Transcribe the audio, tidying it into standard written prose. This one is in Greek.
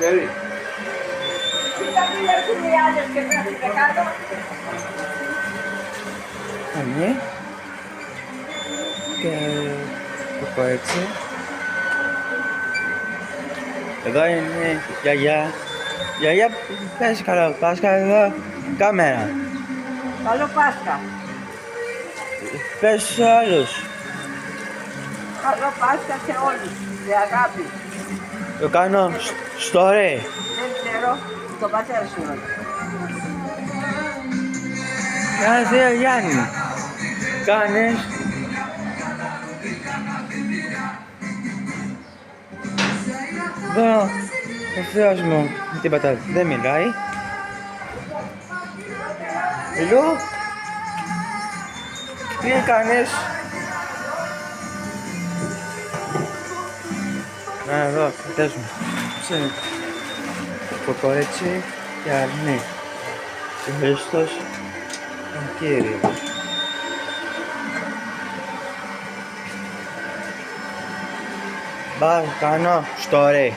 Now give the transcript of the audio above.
Sherry. Ανή. Και το πω έτσι. Εδώ είναι η γιαγιά. Γιαγιά, πες καλό Πάσχα εδώ. Κάμερα. Καλό Πάσχα. Πες στους άλλους. Καλό Πάσχα σε όλους. Με αγάπη. Το κάνω story. Δεν ξέρω, τον πατέρα σου ρωτά. Ένα θείο Γιάννη. Κάνεις. Εδώ ο θείος μου με τίποτα δεν μιλάει. Φιλού. Τι κάνεις. Εδώ, πατές μου. Σε κοκορέτσι και αρνί. Και Χριστός ο Κύριος. Μπα, κάνω story.